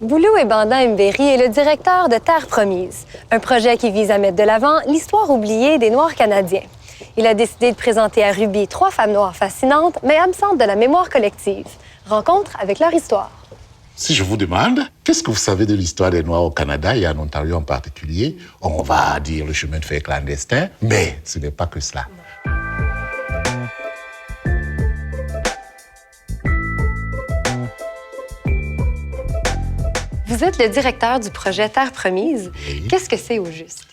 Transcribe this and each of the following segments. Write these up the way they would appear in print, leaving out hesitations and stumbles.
Boulou Ebanda Mberi est le directeur de Terre Promise, un projet qui vise à mettre de l'avant l'histoire oubliée des Noirs canadiens. Il a décidé de présenter à Ruby 3 femmes noires fascinantes, mais absentes de la mémoire collective. Rencontre avec leur histoire. Si je vous demande, qu'est-ce que vous savez de l'histoire des Noirs au Canada et en Ontario en particulier? On va dire le chemin de fer clandestin, mais ce n'est pas que cela. Vous êtes le directeur du projet Terre Promise. Oui. Qu'est-ce que c'est au juste?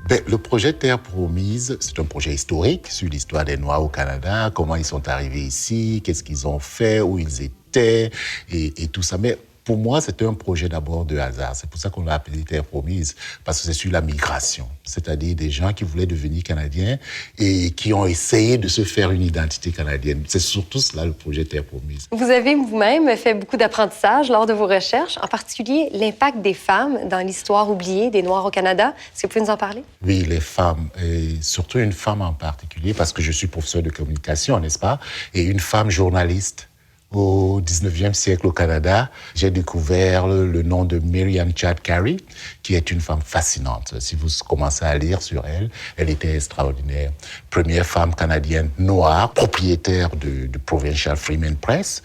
Le projet Terre Promise, c'est un projet historique sur l'histoire des Noirs au Canada, comment ils sont arrivés ici, qu'est-ce qu'ils ont fait, où ils étaient et tout ça. Mais pour moi, c'était un projet d'abord de hasard. C'est pour ça qu'on l'a appelé Terre Promise, parce que c'est sur la migration. C'est-à-dire des gens qui voulaient devenir Canadiens et qui ont essayé de se faire une identité canadienne. C'est surtout cela, le projet Terre Promise. Vous avez vous-même fait beaucoup d'apprentissage lors de vos recherches, en particulier l'impact des femmes dans l'histoire oubliée des Noirs au Canada. Est-ce que vous pouvez nous en parler? Oui, les femmes, et surtout une femme en particulier, parce que je suis professeur de communication, n'est-ce pas? Et une femme journaliste. Au 19e siècle au Canada, j'ai découvert le nom de Mary Ann Chad Carey, qui est une femme fascinante. Si vous commencez à lire sur elle, elle était extraordinaire. Première femme canadienne noire, propriétaire du Provincial Freeman Press,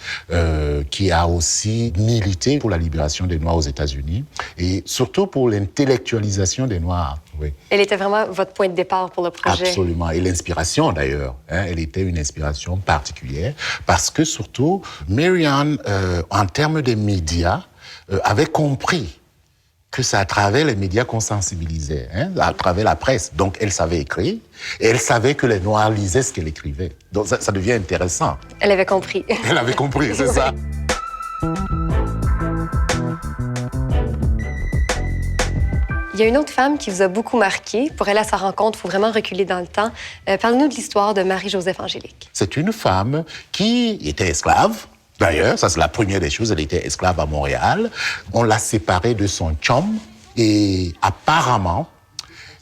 qui a aussi milité pour la libération des Noirs aux États-Unis et surtout pour l'intellectualisation des Noirs. Oui. Elle était vraiment votre point de départ pour le projet. Absolument. Et l'inspiration, d'ailleurs. Elle était une inspiration particulière parce que, surtout, Mary Ann, en termes des médias, avait compris que c'est à travers les médias qu'on sensibilisait, à travers la presse. Donc, elle savait écrire et elle savait que les Noirs lisaient ce qu'elle écrivait. Donc, ça devient intéressant. Elle avait compris. Elle avait compris, c'est ça. Il y a une autre femme qui vous a beaucoup marqué. Pour aller à sa rencontre, il faut vraiment reculer dans le temps. Parlez-nous de l'histoire de Marie-Joseph Angélique. C'est une femme qui était esclave. D'ailleurs, ça c'est la première des choses, elle était esclave à Montréal. On l'a séparée de son chum et apparemment,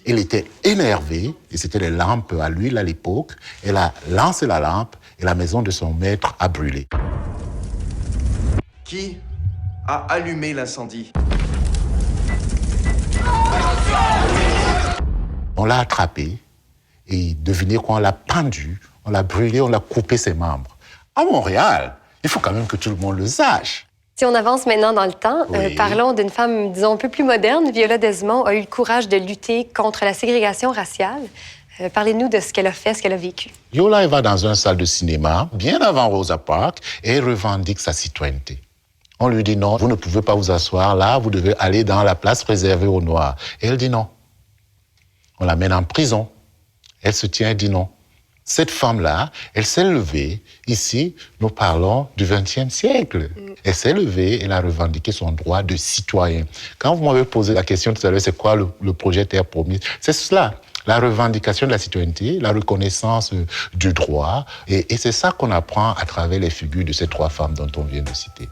elle était énervée, et c'était les lampes à l'huile à l'époque. Elle a lancé la lampe et la maison de son maître a brûlé. Qui a allumé l'incendie? On l'a attrapée et devinez quoi, on l'a pendue, on l'a brûlée, on l'a coupé ses membres. À Montréal, il faut quand même que tout le monde le sache. Si on avance maintenant dans le temps, Oui. parlons d'une femme, disons, un peu plus moderne. Viola Desmond a eu le courage de lutter contre la ségrégation raciale. Parlez-nous de ce qu'elle a fait, ce qu'elle a vécu. Viola, elle va dans une salle de cinéma, bien avant Rosa Parks, et elle revendique sa citoyenneté. On lui dit non, vous ne pouvez pas vous asseoir là, vous devez aller dans la place réservée aux Noirs. Et elle dit non. On la mène en prison. Elle se tient et dit non. Cette femme-là, elle s'est levée. Ici, nous parlons du XXe siècle. Elle s'est levée, elle a revendiqué son droit de citoyen. Quand vous m'avez posé la question tout à l'heure, c'est quoi le projet Terre Promise? C'est cela, la revendication de la citoyenneté, la reconnaissance du droit. Et c'est ça qu'on apprend à travers les figures de ces 3 femmes dont on vient de citer.